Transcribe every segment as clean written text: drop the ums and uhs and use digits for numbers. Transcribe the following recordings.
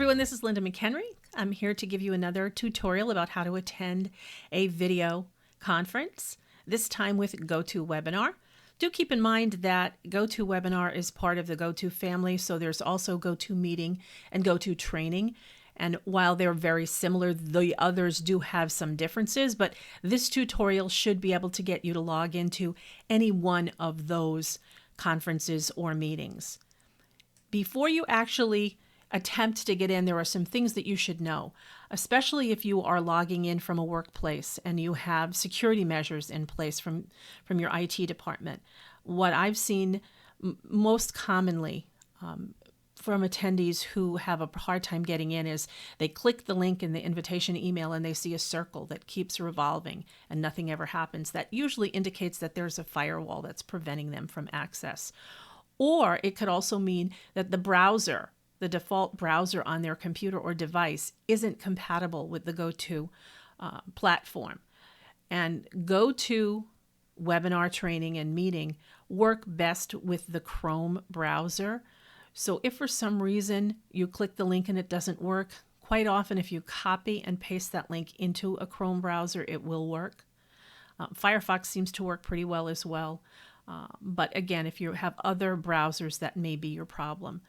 everyone, this is Linda McHenry. I'm here to give you another tutorial about how to attend a video conference, this time with GoToWebinar. Do keep in mind that GoToWebinar is part of the GoTo family, so there's also GoToMeeting and GoToTraining. And while they're very similar, the others do have some differences, but this tutorial should be able to get you to log into any one of those conferences or meetings. Before you actually attempt to get in, there are some things that you should know, especially if you are logging in from a workplace and you have security measures in place from your IT department. What I've seen most commonly from attendees who have a hard time getting in is they click the link in the invitation email and they see a circle that keeps revolving and nothing ever happens. That usually indicates that there's a firewall that's preventing them from access. Or it could also mean that the browser, the default browser on their computer or device, isn't compatible with the GoTo platform. And GoToWebinar training and meeting work best with the Chrome browser. So if for some reason you click the link and it doesn't work, quite often if you copy and paste that link into a Chrome browser, it will work. Firefox seems to work pretty well as well. But again, if you have other browsers, that may be your problem.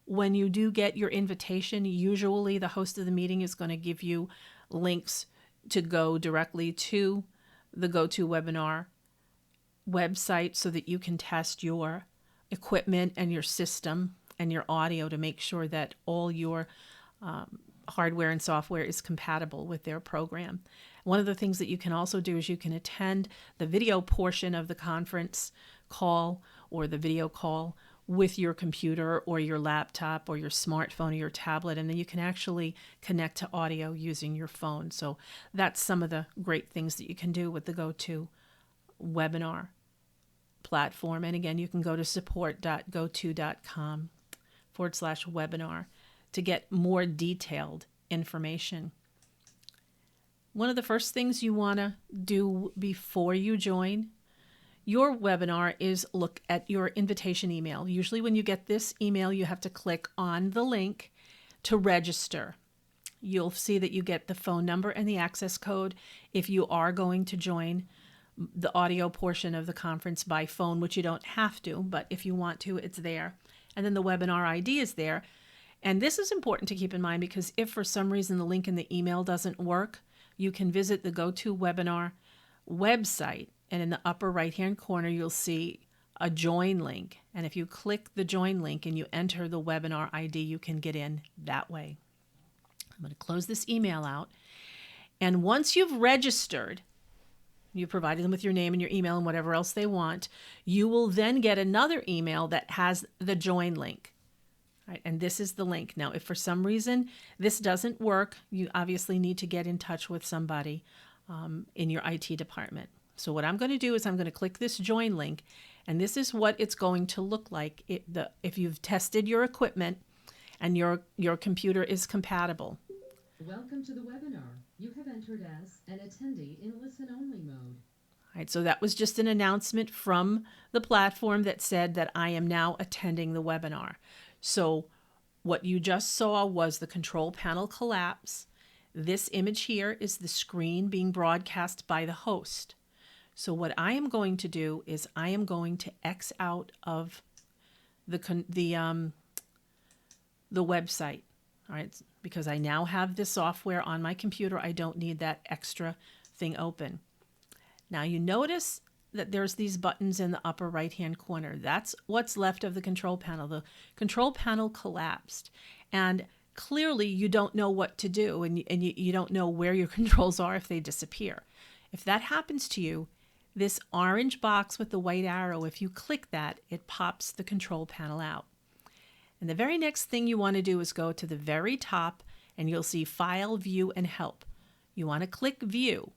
When you do get your invitation, usually the host of the meeting is going to give you links to go directly to the GoToWebinar website so that you can test your equipment and your system and your audio to make sure that all your hardware and software is compatible with their program. One of the things that you can also do is you can attend the video portion of the conference call or the video call with your computer or your laptop or your smartphone or your tablet, and then you can actually connect to audio using your phone. So that's some of the great things that you can do with the GoToWebinar platform. And again, you can go to support.goto.com/webinar to get more detailed information. One of the first things you want to do before you join your webinar is look at your invitation email. Usually when you get this email, you have to click on the link to register. You'll see that you get the phone number and the access code if you are going to join the audio portion of the conference by phone, which you don't have to, but if you want to, it's there. And then the webinar ID is there. And this is important to keep in mind because if for some reason the link in the email doesn't work, you can visit the GoToWebinar website, and in the upper right-hand corner, you'll see a join link. And if you click the join link and you enter the webinar ID, you can get in that way. I'm going to close this email out. And once you've registered, you provided them with your name and your email and whatever else they want, you will then get another email that has the join link. Right, and this is the link. Now, if for some reason this doesn't work, you obviously need to get in touch with somebody in your IT department. So what I'm going to do is I'm going to click this join link, and this is what it's going to look like if you've tested your equipment and your computer is compatible. Welcome to the webinar. You have entered as an attendee in listen-only mode. All right, so that was just an announcement from the platform that said that I am now attending the webinar. So what you just saw was the control panel collapse. This image here is the screen being broadcast by the host. So what I am going to do is I am going to X out of the website, all right, because I now have this software on my computer. I don't need that extra thing open. Now you notice that there's these buttons in the upper right-hand corner. That's what's left of the control panel. The control panel collapsed, and clearly you don't know what to do, and you don't know where your controls are if they disappear. If that happens to you, this orange box with the white arrow, if you click that, it pops the control panel out. And the very next thing you want to do is go to the very top, and you'll see File, View, and Help. You want to click View,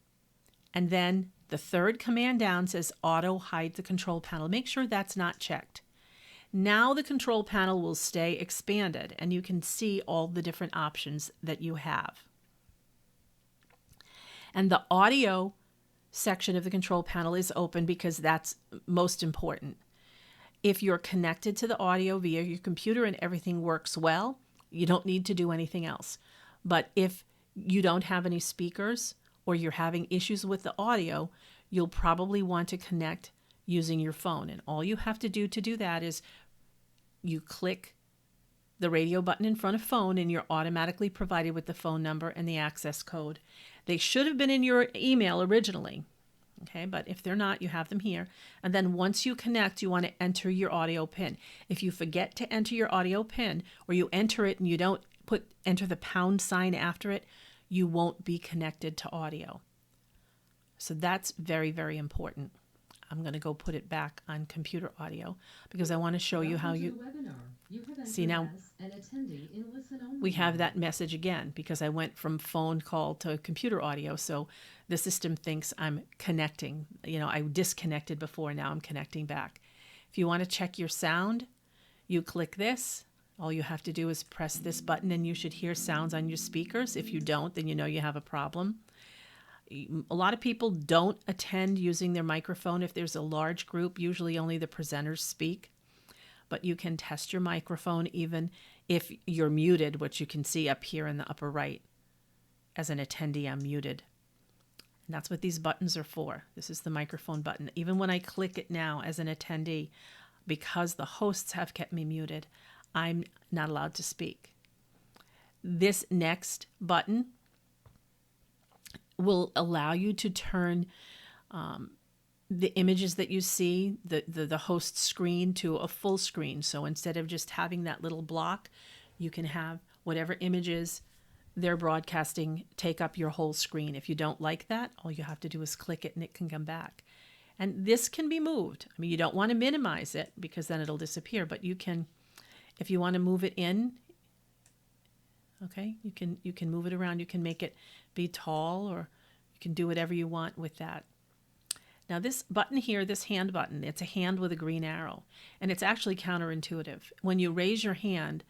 and then the third command down says Auto Hide the Control Panel. Make sure that's not checked. Now the control panel will stay expanded, and you can see all the different options that you have. And the audio section of the control panel is open because that's most important. If you're connected to the audio via your computer and everything works well, You don't need to do anything else. But if you don't have any speakers or you're having issues with the audio, you'll probably want to connect using your phone. And all you have to do that is you click the radio button in front of phone, and you're automatically provided with the phone number and the access code. They should have been in your email originally. Okay, but if they're not, you have them here. And then once you connect, you want to enter your audio pin. If you forget to enter your audio pin, or you enter it and you don't enter the pound sign after it, you won't be connected to audio. So that's very, very important. I'm going to go put it back on computer audio because I want to show you how you see now. An attendee in listen only. We have that message again because I went from phone call to computer audio. So the system thinks I'm connecting. I disconnected before. Now I'm connecting back. If you want to check your sound, you click this. All you have to do is press this button and you should hear sounds on your speakers. If you don't, then you know you have a problem. A lot of people don't attend using their microphone. If there's a large group, usually only the presenters speak. But you can test your microphone even if you're muted, which you can see up here in the upper right. As an attendee, I'm muted. And that's what these buttons are for. This is the microphone button. Even when I click it now as an attendee, because the hosts have kept me muted, I'm not allowed to speak. This next button will allow you to turn the images that you see, the host screen, to a full screen. So instead of just having that little block, you can have whatever images they're broadcasting take up your whole screen. If you don't like that, all you have to do is click it and it can come back. And this can be moved. I mean, you don't want to minimize it because then it'll disappear, but you can, if you want to move it in, okay, you can move it around. You can make it be tall, or you can do whatever you want with that. Now this button here, this hand button, it's a hand with a green arrow, and it's actually counterintuitive. When you raise your hand,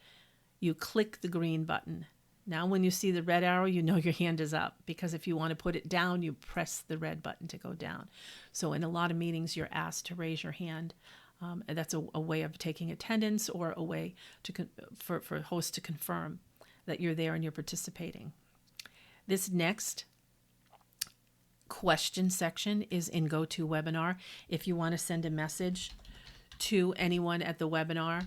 you click the green button. Now when you see the red arrow, you know your hand is up, because if you want to put it down, you press the red button to go down. So in a lot of meetings, you're asked to raise your hand. And that's a way of taking attendance, or a way to for hosts to confirm that you're there and you're participating. This next question section is in GoToWebinar. If you want to send a message to anyone at the webinar,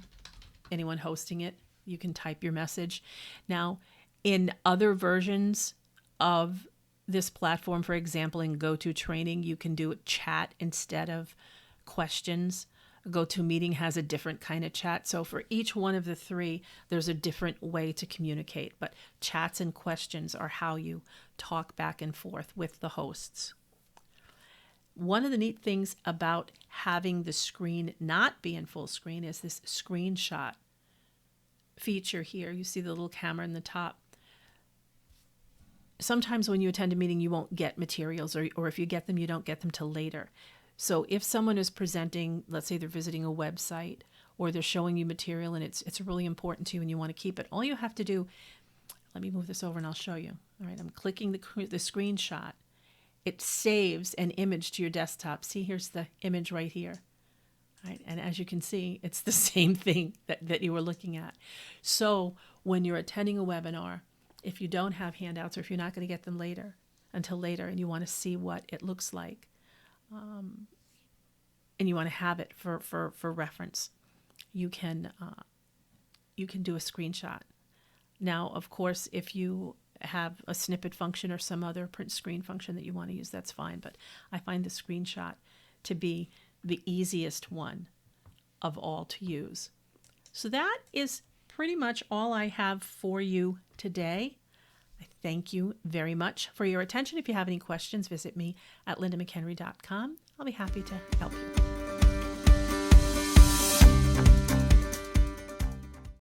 anyone hosting it, you can type your message. Now, in other versions of this platform, for example, in GoToTraining, you can do chat instead of questions. GoToMeeting has a different kind of chat. So for each one of the three, there's a different way to communicate. But chats and questions are how you talk back and forth with the hosts. One of the neat things about having the screen not be in full screen is this screenshot feature here. You see the little camera in the top. Sometimes when you attend a meeting, you won't get materials, or if you get them, you don't get them till later. So if someone is presenting, let's say they're visiting a website, or they're showing you material and it's really important to you and you want to keep it, all you have to do, let me move this over and I'll show you. All right, I'm clicking the screenshot. It saves an image to your desktop. See, here's the image right here. All right, and as you can see, it's the same thing that you were looking at. So when you're attending a webinar, if you don't have handouts, or if you're not going to get them until later, and you want to see what it looks like, and you want to have it for reference, you can do a screenshot. Now, of course, if you have a snippet function or some other print screen function that you want to use, that's fine. But I find the screenshot to be the easiest one of all to use. So that is pretty much all I have for you today. I thank you very much for your attention. If you have any questions, visit me at lindamchenry.com. I'll be happy to help you.